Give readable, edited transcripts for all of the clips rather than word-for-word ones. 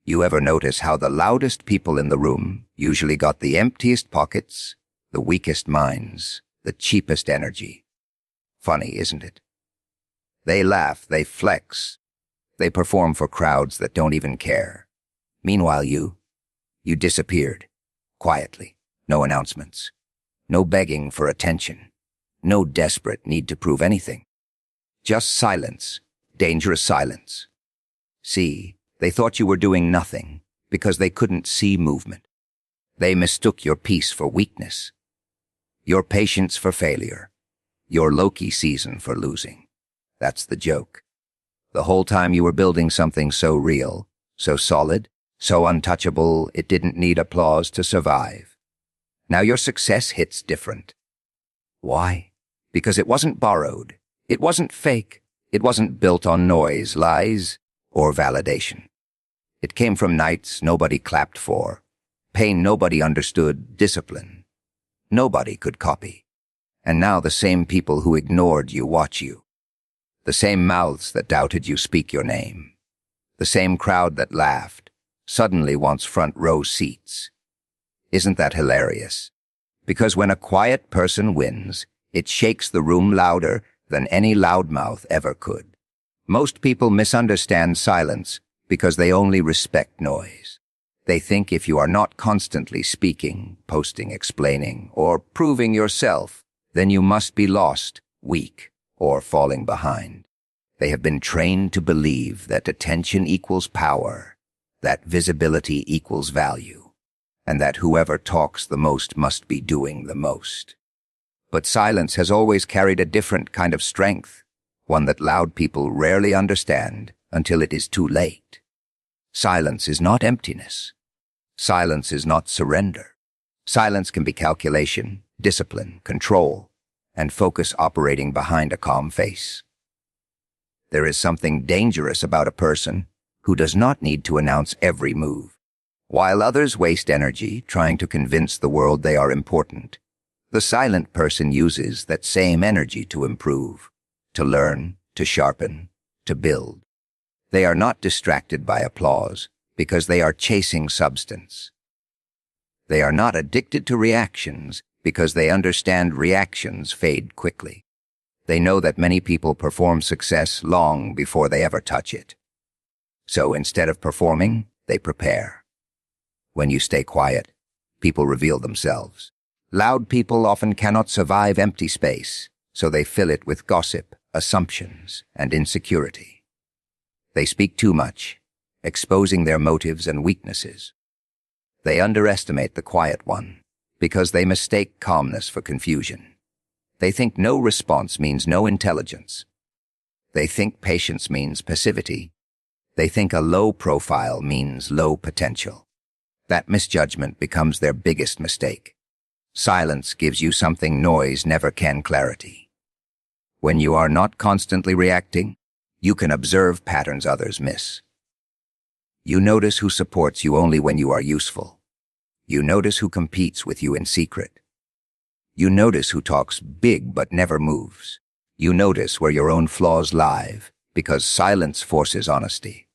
You ever notice how the loudest people in the room usually got the emptiest pockets, the weakest minds, the cheapest energy? Funny, isn't it? They laugh, they flex, they perform for crowds that don't even care. Meanwhile, you disappeared, quietly, no announcements, no begging for attention, no desperate need to prove anything. Just silence, dangerous silence. See, they thought you were doing nothing because they couldn't see movement. They mistook your peace for weakness, your patience for failure, your Lowkey season for losing. That's the joke. The whole time you were building something so real, so solid, so untouchable it didn't need applause to survive. Now your success hits different. Why? Because it wasn't borrowed. It wasn't fake. It wasn't built on noise, lies, or validation. It came from nights nobody clapped for, pain nobody understood, discipline nobody could copy. And now the same people who ignored you watch you. The same mouths that doubted you speak your name. The same crowd that laughed suddenly wants front row seats. Isn't that hilarious? Because when a quiet person wins, it shakes the room louder than any loudmouth ever could. Most people misunderstand silence because they only respect noise. They think if you are not constantly speaking, posting, explaining, or proving yourself, then you must be lost, weak, or falling behind. They have been trained to believe that attention equals power, that visibility equals value, and that whoever talks the most must be doing the most. But silence has always carried a different kind of strength, one that loud people rarely understand until it is too late. Silence is not emptiness. Silence is not surrender. Silence can be calculation, discipline, control, and focus operating behind a calm face. There is something dangerous about a person who does not need to announce every move. While others waste energy trying to convince the world they are important, the silent person uses that same energy to improve, to learn, to sharpen, to build. They are not distracted by applause because they are chasing substance. They are not addicted to reactions because they understand reactions fade quickly. They know that many people perform success long before they ever touch it. So instead of performing, they prepare. When you stay quiet, people reveal themselves. Loud people often cannot survive empty space, so they fill it with gossip, assumptions, and insecurity. They speak too much, exposing their motives and weaknesses. They underestimate the quiet one, because they mistake calmness for confusion. They think no response means no intelligence. They think patience means passivity. They think a low profile means low potential. That misjudgment becomes their biggest mistake. Silence gives you something noise never can: clarity. When you are not constantly reacting, you can observe patterns others miss. You notice who supports you only when you are useful. You notice who competes with you in secret. You notice who talks big but never moves. You notice where your own flaws lie, because silence forces honesty.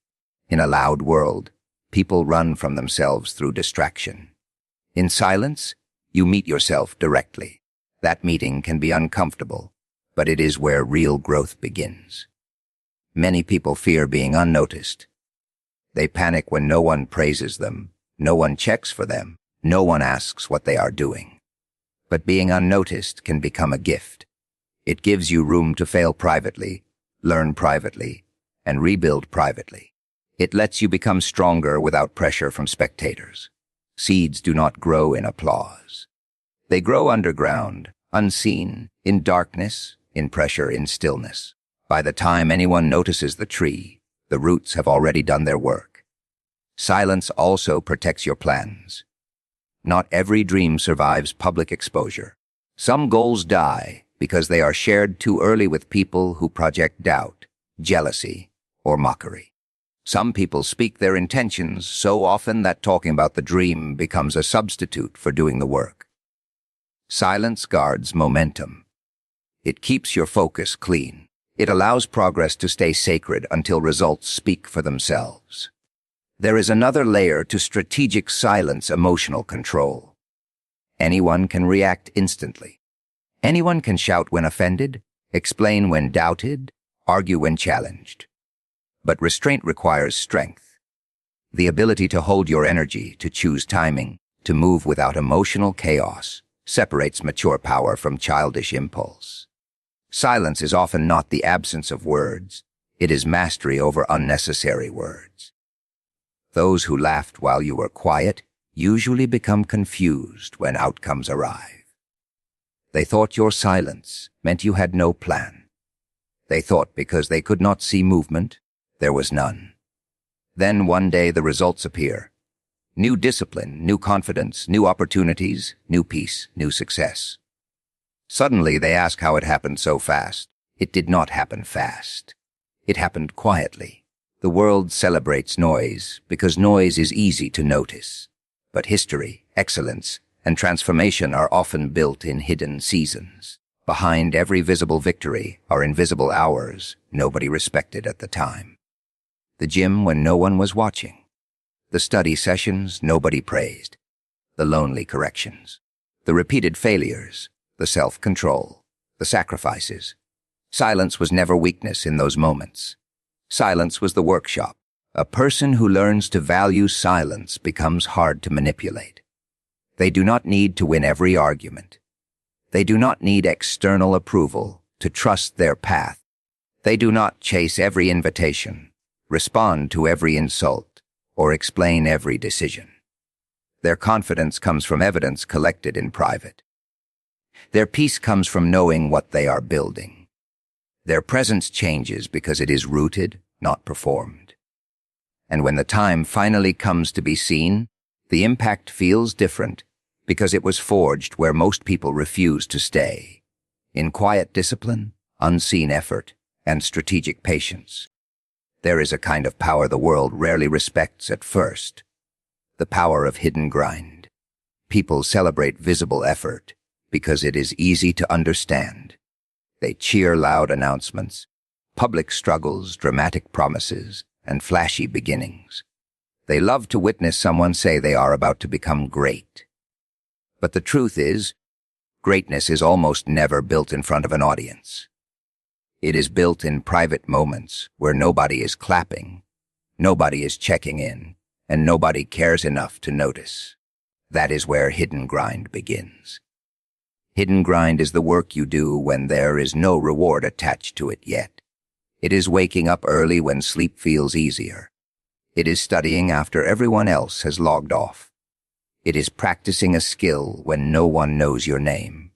In a loud world, people run from themselves through distraction. In silence, you meet yourself directly. That meeting can be uncomfortable, but it is where real growth begins. Many people fear being unnoticed. They panic when no one praises them, no one checks for them, no one asks what they are doing. But being unnoticed can become a gift. It gives you room to fail privately, learn privately, and rebuild privately. It lets you become stronger without pressure from spectators. Seeds do not grow in applause. They grow underground, unseen, in darkness, in pressure, in stillness. By the time anyone notices the tree, the roots have already done their work. Silence also protects your plans. Not every dream survives public exposure. Some goals die because they are shared too early with people who project doubt, jealousy, or mockery. Some people speak their intentions so often that talking about the dream becomes a substitute for doing the work. Silence guards momentum. It keeps your focus clean. It allows progress to stay sacred until results speak for themselves. There is another layer to strategic silence emotional control. Anyone can react instantly. Anyone can shout when offended, explain when doubted, argue when challenged. But restraint requires strength. The ability to hold your energy, to choose timing, to move without emotional chaos, separates mature power from childish impulse. Silence is often not the absence of words. It is mastery over unnecessary words. Those who laughed while you were quiet usually become confused when outcomes arrive. They thought your silence meant you had no plan. They thought because they could not see movement, there was none. Then one day the results appear. New discipline, new confidence, new opportunities, new peace, new success. Suddenly they ask how it happened so fast. It did not happen fast. It happened quietly. The world celebrates noise because noise is easy to notice. But history, excellence, and transformation are often built in hidden seasons. Behind every visible victory are invisible hours nobody respected at the time. The gym when no one was watching. The study sessions nobody praised. The lonely corrections. The repeated failures. The self-control. The sacrifices. Silence was never weakness in those moments. Silence was the workshop. A person who learns to value silence becomes hard to manipulate. They do not need to win every argument. They do not need external approval to trust their path. They do not chase every invitation, respond to every insult, or explain every decision. Their confidence comes from evidence collected in private. Their peace comes from knowing what they are building. Their presence changes because it is rooted, not performed. And when the time finally comes to be seen, the impact feels different because it was forged where most people refuse to stay. In quiet discipline, unseen effort, and strategic patience. There is a kind of power the world rarely respects at first. The power of hidden grind. People celebrate visible effort because it is easy to understand. They cheer loud announcements, public struggles, dramatic promises, and flashy beginnings. They love to witness someone say they are about to become great. But the truth is, greatness is almost never built in front of an audience. It is built in private moments where nobody is clapping, nobody is checking in, and nobody cares enough to notice. That is where hidden grind begins. Hidden grind is the work you do when there is no reward attached to it yet. It is waking up early when sleep feels easier. It is studying after everyone else has logged off. It is practicing a skill when no one knows your name.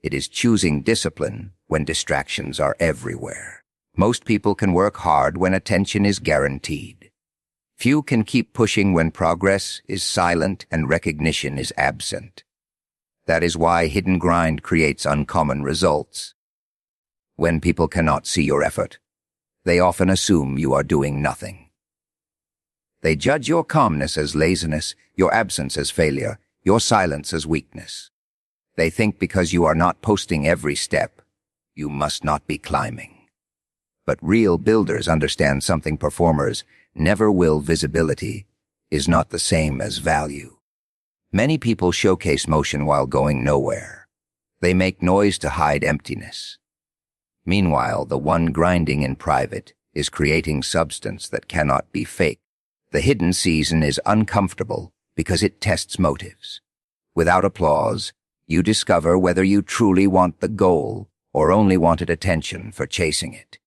It is choosing discipline when distractions are everywhere. Most people can work hard when attention is guaranteed. Few can keep pushing when progress is silent and recognition is absent. That is why hidden grind creates uncommon results. When people cannot see your effort, they often assume you are doing nothing. They judge your calmness as laziness, your absence as failure, your silence as weakness. They think because you are not posting every step, you must not be climbing. But real builders understand something performers never will. Visibility is not the same as value. Many people showcase motion while going nowhere. They make noise to hide emptiness. Meanwhile, the one grinding in private is creating substance that cannot be faked. The hidden season is uncomfortable because it tests motives. Without applause, you discover whether you truly want the goal or only wanted attention for chasing it.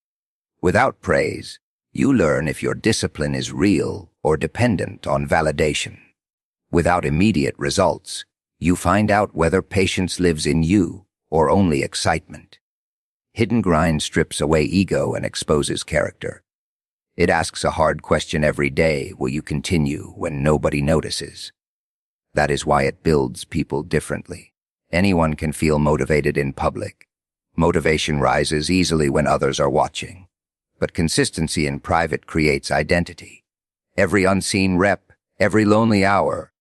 Without praise, you learn if your discipline is real or dependent on validation. Without immediate results, you find out whether patience lives in you or only excitement. Hidden grind strips away ego and exposes character. It asks a hard question every day: will you continue when nobody notices? That is why it builds people differently. Anyone can feel motivated in public. Motivation rises easily when others are watching. But consistency in private creates identity. Every unseen rep, every lonely hour,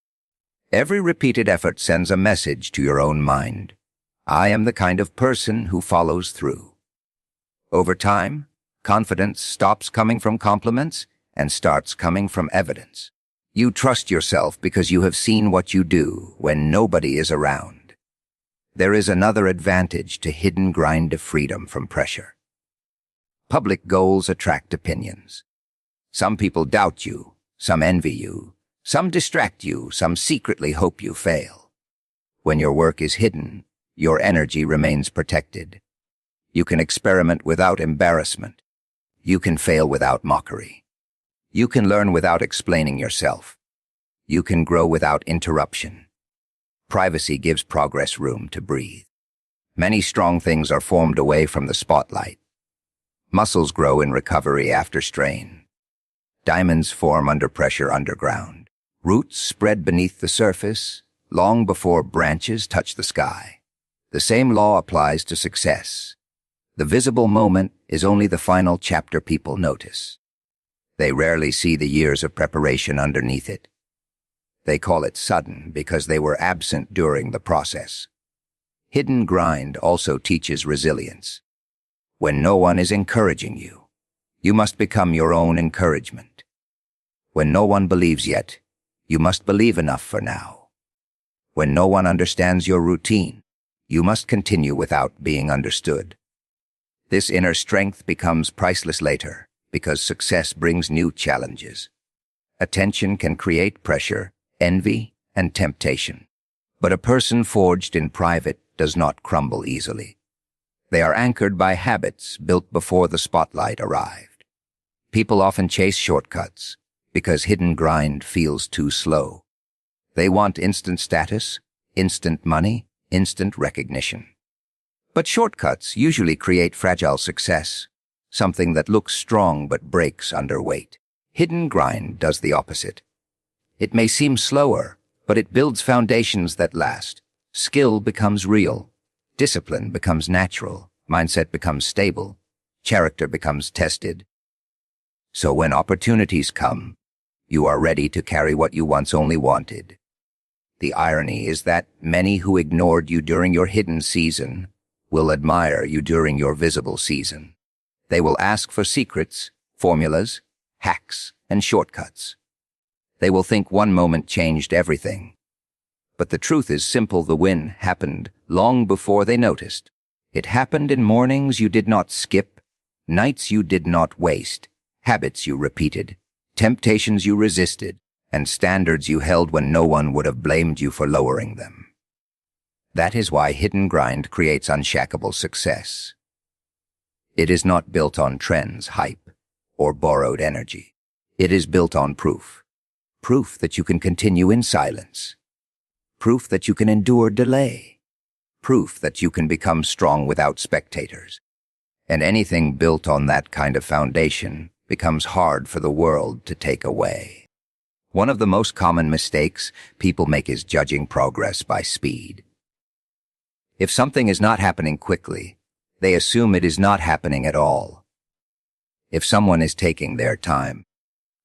every repeated effort sends a message to your own mind. I am the kind of person who follows through. Over time, confidence stops coming from compliments and starts coming from evidence. You trust yourself because you have seen what you do when nobody is around. There is another advantage to hidden grind of freedom from pressure. Public goals attract opinions. Some people doubt you, some envy you, some distract you, some secretly hope you fail. When your work is hidden, your energy remains protected. You can experiment without embarrassment. You can fail without mockery. You can learn without explaining yourself. You can grow without interruption. Privacy gives progress room to breathe. Many strong things are formed away from the spotlight. Muscles grow in recovery after strain. Diamonds form under pressure underground. Roots spread beneath the surface, long before branches touch the sky. The same law applies to success. The visible moment is only the final chapter people notice. They rarely see the years of preparation underneath it. They call it sudden because they were absent during the process. Hidden grind also teaches resilience. When no one is encouraging you, you must become your own encouragement. When no one believes yet, you must believe enough for now. When no one understands your routine, you must continue without being understood. This inner strength becomes priceless later because success brings new challenges. Attention can create pressure, envy, and temptation. But a person forged in private does not crumble easily. They are anchored by habits built before the spotlight arrived. People often chase shortcuts because hidden grind feels too slow. They want instant status, instant money, instant recognition. But shortcuts usually create fragile success, something that looks strong but breaks under weight. Hidden grind does the opposite. It may seem slower, but it builds foundations that last. Skill becomes real. Discipline becomes natural. Mindset becomes stable. Character becomes tested. So when opportunities come, you are ready to carry what you once only wanted. The irony is that many who ignored you during your hidden season will admire you during your visible season. They will ask for secrets, formulas, hacks, and shortcuts. They will think one moment changed everything. But the truth is simple. The win happened long before they noticed. It happened in mornings you did not skip, nights you did not waste, habits you repeated, temptations you resisted, and standards you held when no one would have blamed you for lowering them. That is why hidden grind creates unshackable success. It is not built on trends, hype, or borrowed energy. It is built on proof. Proof that you can continue in silence. Proof that you can endure delay. Proof that you can become strong without spectators. And anything built on that kind of foundation becomes hard for the world to take away. One of the most common mistakes people make is judging progress by speed. If something is not happening quickly, they assume it is not happening at all. If someone is taking their time,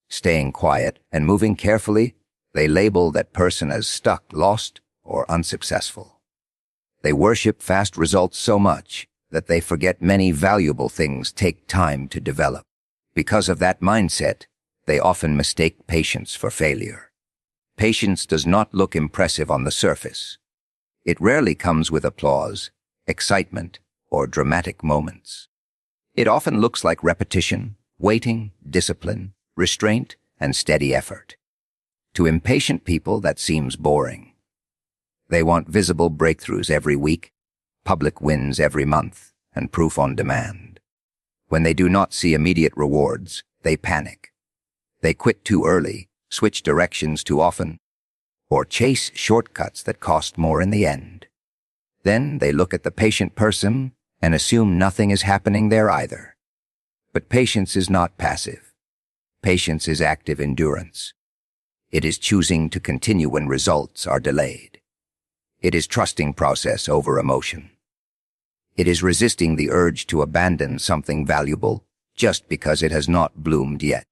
staying quiet, and moving carefully, they label that person as stuck, lost, or unsuccessful. They worship fast results so much that they forget many valuable things take time to develop. Because of that mindset, they often mistake patience for failure. Patience does not look impressive on the surface. It rarely comes with applause, excitement, or dramatic moments. It often looks like repetition, waiting, discipline, restraint, and steady effort. To impatient people, that seems boring. They want visible breakthroughs every week, public wins every month, and proof on demand. When they do not see immediate rewards, they panic. They quit too early, switch directions too often, or chase shortcuts that cost more in the end. Then they look at the patient person and assume nothing is happening there either. But patience is not passive. Patience is active endurance. It is choosing to continue when results are delayed. It is trusting process over emotion. It is resisting the urge to abandon something valuable just because it has not bloomed yet.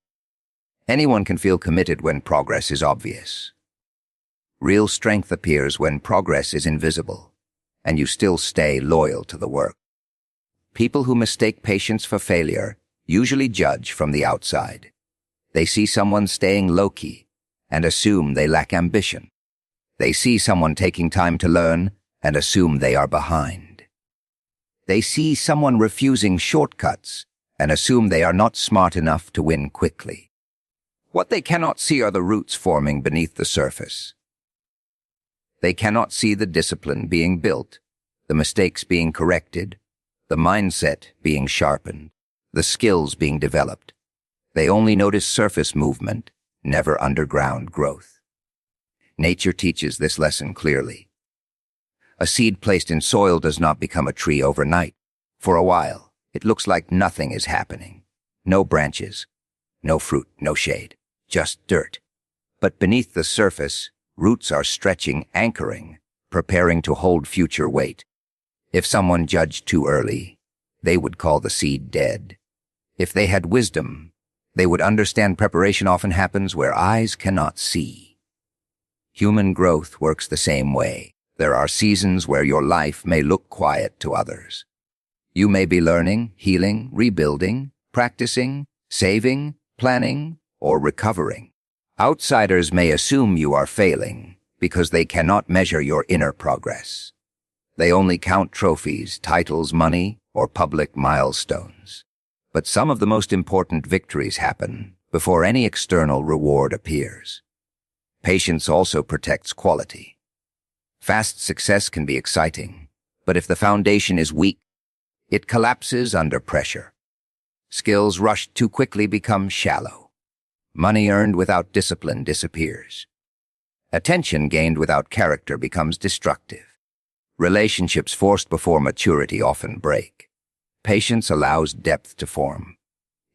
Anyone can feel committed when progress is obvious. Real strength appears when progress is invisible, and you still stay loyal to the work. People who mistake patience for failure usually judge from the outside. They see someone staying low-key and assume they lack ambition. They see someone taking time to learn and assume they are behind. They see someone refusing shortcuts and assume they are not smart enough to win quickly. What they cannot see are the roots forming beneath the surface. They cannot see the discipline being built, the mistakes being corrected, the mindset being sharpened, the skills being developed. They only notice surface movement, never underground growth. Nature teaches this lesson clearly. A seed placed in soil does not become a tree overnight. For a while, it looks like nothing is happening. No branches, no fruit, no shade, just dirt. But beneath the surface, roots are stretching, anchoring, preparing to hold future weight. If someone judged too early, they would call the seed dead. If they had wisdom, they would understand preparation often happens where eyes cannot see. Human growth works the same way. There are seasons where your life may look quiet to others. You may be learning, healing, rebuilding, practicing, saving, planning, or recovering. Outsiders may assume you are failing because they cannot measure your inner progress. They only count trophies, titles, money, or public milestones. But some of the most important victories happen before any external reward appears. Patience also protects quality. Fast success can be exciting, but if the foundation is weak, it collapses under pressure. Skills rushed too quickly become shallow. Money earned without discipline disappears. Attention gained without character becomes destructive. Relationships forced before maturity often break. Patience allows depth to form.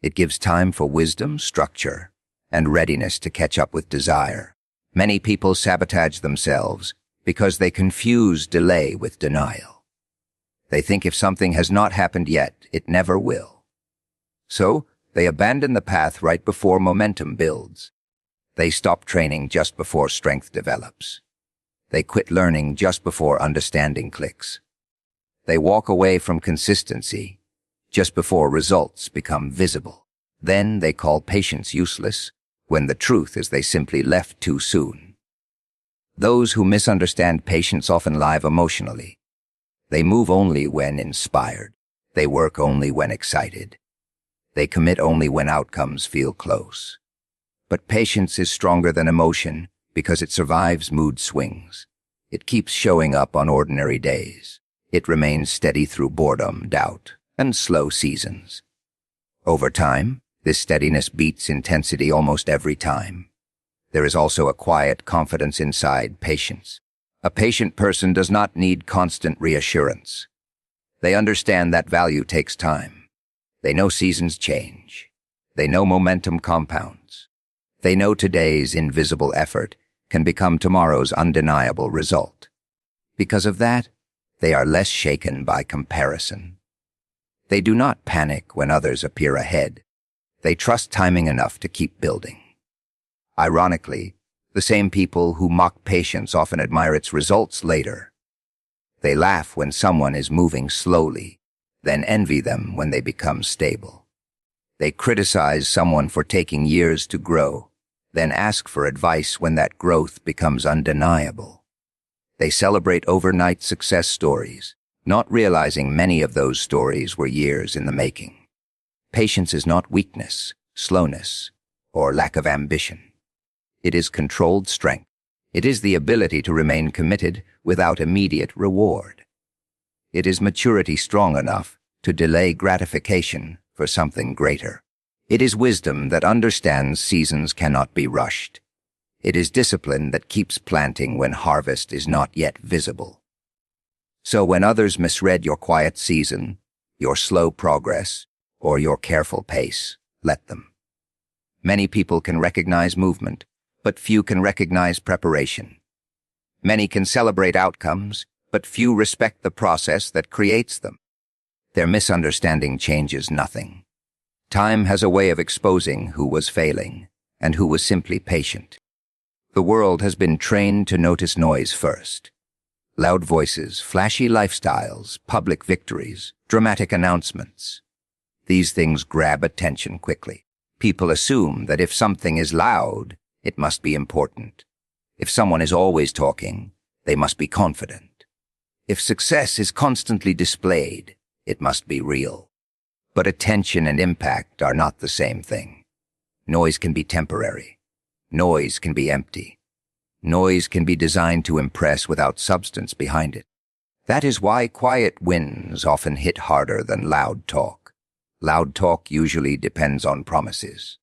It gives time for wisdom, structure, and readiness to catch up with desire. Many people sabotage themselves because they confuse delay with denial. They think if something has not happened yet, it never will. So, they abandon the path right before momentum builds. They stop training just before strength develops. They quit learning just before understanding clicks. They walk away from consistency just before results become visible. Then they call patience useless, when the truth is they simply left too soon. Those who misunderstand patience often live emotionally. They move only when inspired. They work only when excited. They commit only when outcomes feel close. But patience is stronger than emotion because it survives mood swings. It keeps showing up on ordinary days. It remains steady through boredom, doubt, and slow seasons. Over time, this steadiness beats intensity almost every time. There is also a quiet confidence inside patience. A patient person does not need constant reassurance. They understand that value takes time. They know seasons change. They know momentum compounds. They know today's invisible effort can become tomorrow's undeniable result. Because of that, they are less shaken by comparison. They do not panic when others appear ahead. They trust timing enough to keep building. Ironically, the same people who mock patience often admire its results later. They laugh when someone is moving slowly, then envy them when they become stable. They criticize someone for taking years to grow, then ask for advice when that growth becomes undeniable. They celebrate overnight success stories, not realizing many of those stories were years in the making. Patience is not weakness, slowness, or lack of ambition. It is controlled strength. It is the ability to remain committed without immediate reward. It is maturity strong enough to delay gratification for something greater. It is wisdom that understands seasons cannot be rushed. It is discipline that keeps planting when harvest is not yet visible. So when others misread your quiet season, your slow progress, or your careful pace, let them. Many people can recognize movement, but few can recognize preparation. Many can celebrate outcomes, but few respect the process that creates them. Their misunderstanding changes nothing. Time has a way of exposing who was failing and who was simply patient. The world has been trained to notice noise first. Loud voices, flashy lifestyles, public victories, dramatic announcements. These things grab attention quickly. People assume that if something is loud, it must be important. If someone is always talking, they must be confident. If success is constantly displayed, it must be real. But attention and impact are not the same thing. Noise can be temporary. Noise can be empty. Noise can be designed to impress without substance behind it. That is why quiet wins often hit harder than loud talk. Loud talk usually depends on promises.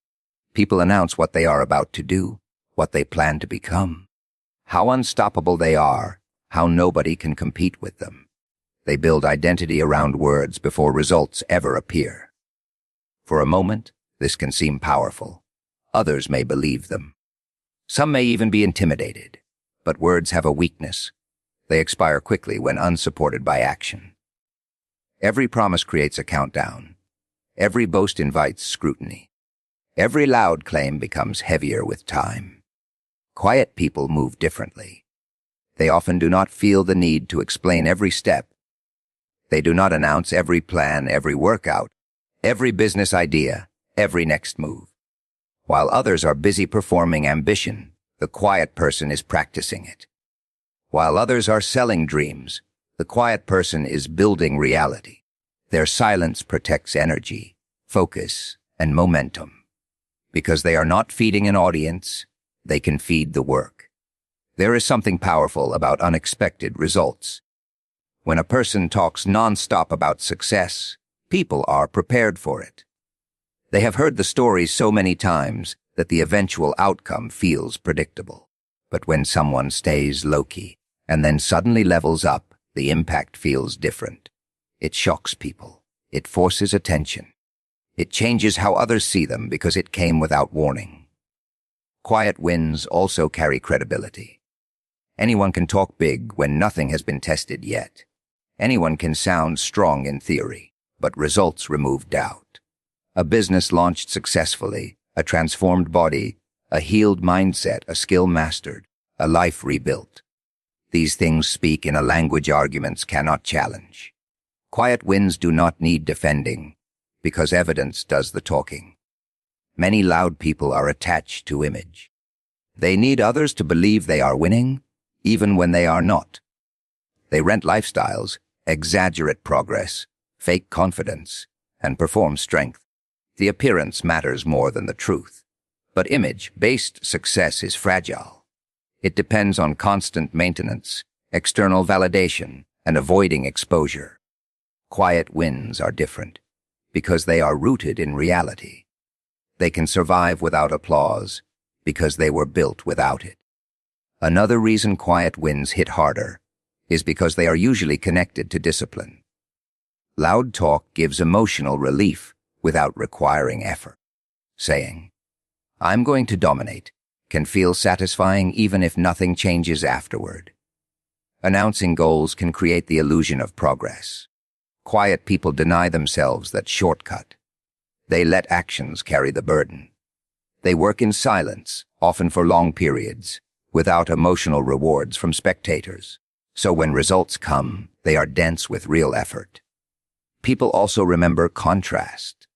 People announce what they are about to do, what they plan to become, how unstoppable they are, how nobody can compete with them. They build identity around words before results ever appear. For a moment, this can seem powerful. Others may believe them. Some may even be intimidated. But words have a weakness. They expire quickly when unsupported by action. Every promise creates a countdown. Every boast invites scrutiny. Every loud claim becomes heavier with time. Quiet people move differently. They often do not feel the need to explain every step. They do not announce every plan, every workout, every business idea, every next move. While others are busy performing ambition, the quiet person is practicing it. While others are selling dreams, the quiet person is building reality. Their silence protects energy, focus, and momentum. Because they are not feeding an audience, they can feed the work. There is something powerful about unexpected results. When a person talks non-stop about success, people are prepared for it. They have heard the stories so many times that the eventual outcome feels predictable. But when someone stays low-key and then suddenly levels up, the impact feels different. It shocks people. It forces attention. It changes how others see them because it came without warning. Quiet wins also carry credibility. Anyone can talk big when nothing has been tested yet. Anyone can sound strong in theory, but results remove doubt. A business launched successfully, a transformed body, a healed mindset, a skill mastered, a life rebuilt. These things speak in a language arguments cannot challenge. Quiet wins do not need defending, because evidence does the talking. Many loud people are attached to image. They need others to believe they are winning, even when they are not. They rent lifestyles, exaggerate progress, fake confidence, and perform strength. The appearance matters more than the truth. But image-based success is fragile. It depends on constant maintenance, external validation, and avoiding exposure. Quiet wins are different, because they are rooted in reality. They can survive without applause, because they were built without it. Another reason quiet wins hit harder is because they are usually connected to discipline. Loud talk gives emotional relief without requiring effort. Saying, "I'm going to dominate," can feel satisfying even if nothing changes afterward. Announcing goals can create the illusion of progress. Quiet people deny themselves that shortcut. They let actions carry the burden. They work in silence, often for long periods, without emotional rewards from spectators. So when results come, they are dense with real effort. People also remember contrast.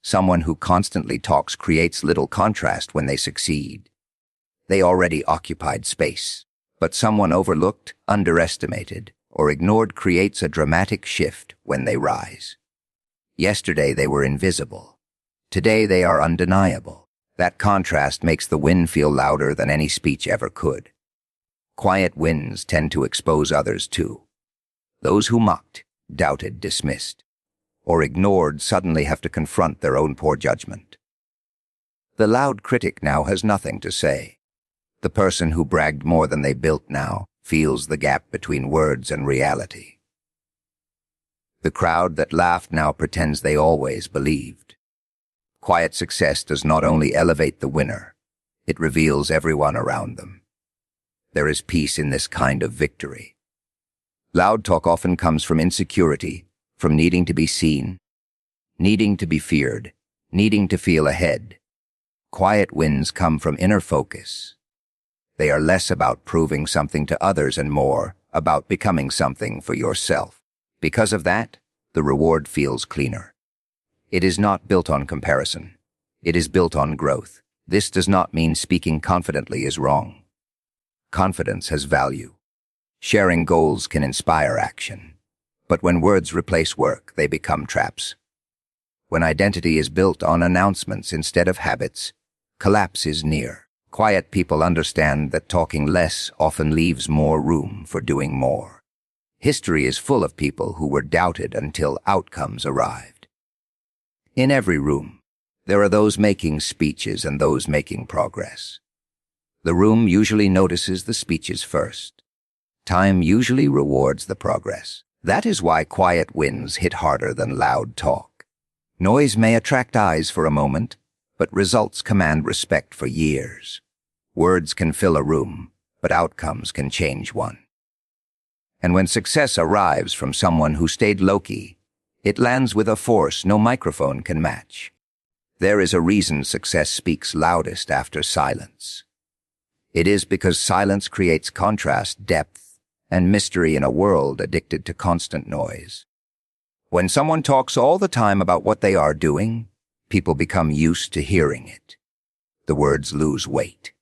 Someone who constantly talks creates little contrast when they succeed. They already occupied space, but someone overlooked, underestimated, or ignored creates a dramatic shift when they rise. Yesterday they were invisible. Today they are undeniable. That contrast makes the win feel louder than any speech ever could. Quiet wins tend to expose others too. Those who mocked, doubted, dismissed, or ignored suddenly have to confront their own poor judgment. The loud critic now has nothing to say. The person who bragged more than they built now feels the gap between words and reality. The crowd that laughed now pretends they always believed. Quiet success does not only elevate the winner, it reveals everyone around them. There is peace in this kind of victory. Loud talk often comes from insecurity, from needing to be seen, needing to be feared, needing to feel ahead. Quiet wins come from inner focus. They are less about proving something to others and more about becoming something for yourself. Because of that, the reward feels cleaner. It is not built on comparison. It is built on growth. This does not mean speaking confidently is wrong. Confidence has value. Sharing goals can inspire action. But when words replace work, they become traps. When identity is built on announcements instead of habits, collapse is near. Quiet people understand that talking less often leaves more room for doing more. History is full of people who were doubted until outcomes arrived. In every room, there are those making speeches and those making progress. The room usually notices the speeches first. Time usually rewards the progress. That is why quiet wins hit harder than loud talk. Noise may attract eyes for a moment, but results command respect for years. Words can fill a room, but outcomes can change one. And when success arrives from someone who stayed low-key, it lands with a force no microphone can match. There is a reason success speaks loudest after silence. It is because silence creates contrast, depth, and mystery in a world addicted to constant noise. When someone talks all the time about what they are doing, people become used to hearing it. The words lose weight.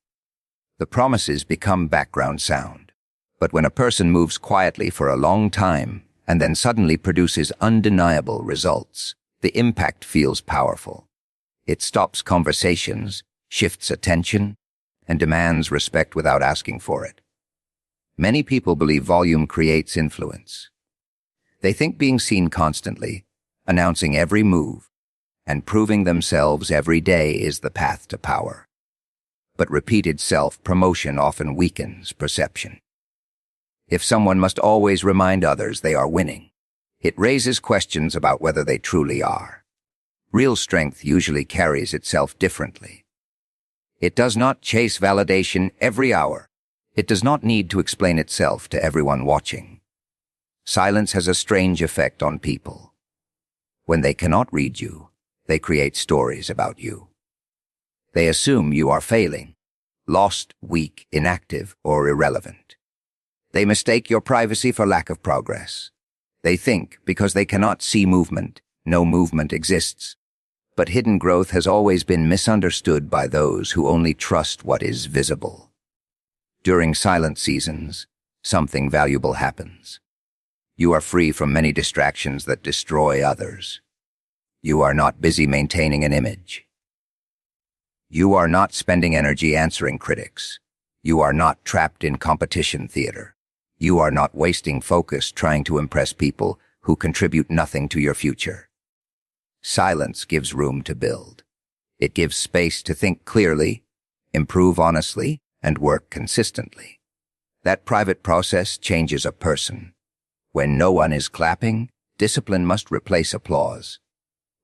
The promises become background sound. But when a person moves quietly for a long time and then suddenly produces undeniable results, the impact feels powerful. It stops conversations, shifts attention, and demands respect without asking for it. Many people believe volume creates influence. They think being seen constantly, announcing every move, and proving themselves every day is the path to power. But repeated self-promotion often weakens perception. If someone must always remind others they are winning, it raises questions about whether they truly are. Real strength usually carries itself differently. It does not chase validation every hour. It does not need to explain itself to everyone watching. Silence has a strange effect on people. When they cannot read you, they create stories about you. They assume you are failing, lost, weak, inactive, or irrelevant. They mistake your privacy for lack of progress. They think because they cannot see movement, no movement exists. But hidden growth has always been misunderstood by those who only trust what is visible. During silent seasons, something valuable happens. You are free from many distractions that destroy others. You are not busy maintaining an image. You are not spending energy answering critics. You are not trapped in competition theater. You are not wasting focus trying to impress people who contribute nothing to your future. Silence gives room to build. It gives space to think clearly, improve honestly, and work consistently. That private process changes a person. When no one is clapping, discipline must replace applause.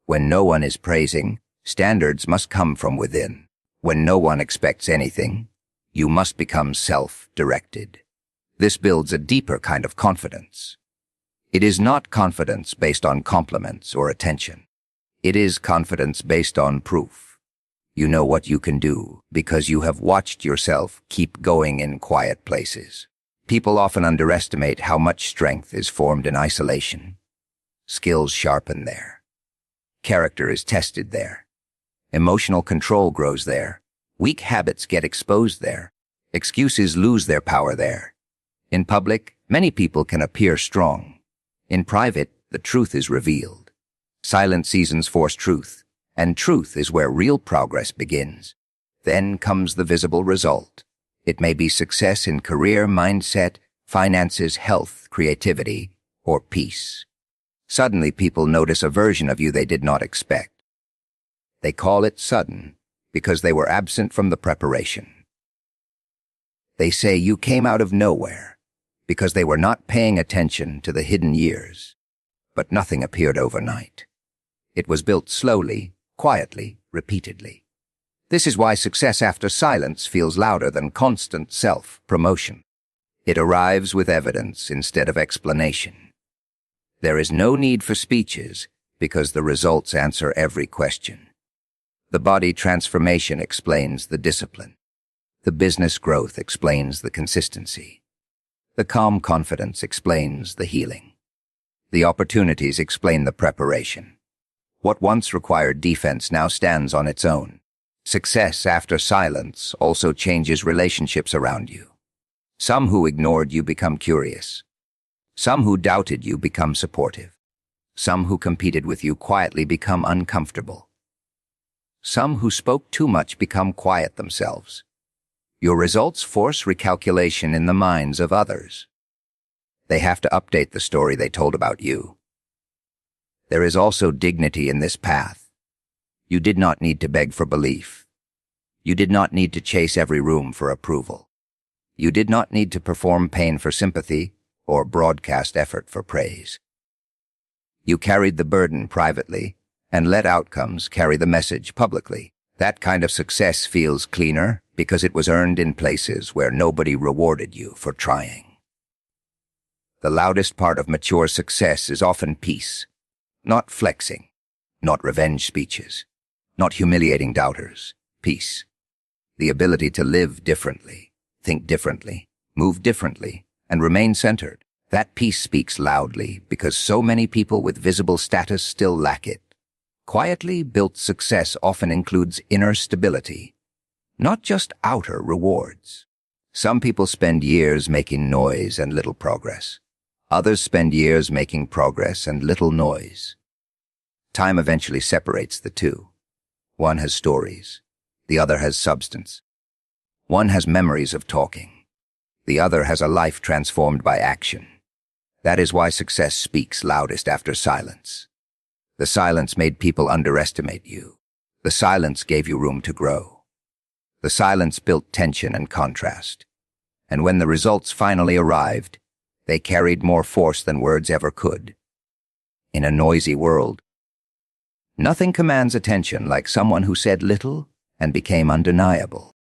When no one is praising, standards must come from within. When no one expects anything, you must become self-directed. This builds a deeper kind of confidence. It is not confidence based on compliments or attention. It is confidence based on proof. You know what you can do because you have watched yourself keep going in quiet places. People often underestimate how much strength is formed in isolation. Skills sharpen there. Character is tested there. Emotional control grows there. Weak habits get exposed there. Excuses lose their power there. In public, many people can appear strong. In private, the truth is revealed. Silent seasons force truth, and truth is where real progress begins. Then comes the visible result. It may be success in career, mindset, finances, health, creativity, or peace. Suddenly, people notice a version of you they did not expect. They call it sudden because they were absent from the preparation. They say you came out of nowhere because they were not paying attention to the hidden years. But nothing appeared overnight. It was built slowly, quietly, repeatedly. This is why success after silence feels louder than constant self-promotion. It arrives with evidence instead of explanation. There is no need for speeches because the results answer every question. The body transformation explains the discipline. The business growth explains the consistency. The calm confidence explains the healing. The opportunities explain the preparation. What once required defense now stands on its own. Success after silence also changes relationships around you. Some who ignored you become curious. Some who doubted you become supportive. Some who competed with you quietly become uncomfortable. Some who spoke too much become quiet themselves. Your results force recalculation in the minds of others. They have to update the story they told about you. There is also dignity in this path. You did not need to beg for belief. You did not need to chase every room for approval. You did not need to perform pain for sympathy or broadcast effort for praise. You carried the burden privately and let outcomes carry the message publicly. That kind of success feels cleaner because it was earned in places where nobody rewarded you for trying. The loudest part of mature success is often peace, not flexing, not revenge speeches, not humiliating doubters. Peace. The ability to live differently, think differently, move differently, and remain centered. That peace speaks loudly because so many people with visible status still lack it. Quietly built success often includes inner stability, not just outer rewards. Some people spend years making noise and little progress. Others spend years making progress and little noise. Time eventually separates the two. One has stories. The other has substance. One has memories of talking. The other has a life transformed by action. That is why success speaks loudest after silence. The silence made people underestimate you. The silence gave you room to grow. The silence built tension and contrast. And when the results finally arrived, they carried more force than words ever could. In a noisy world, nothing commands attention like someone who said little and became undeniable.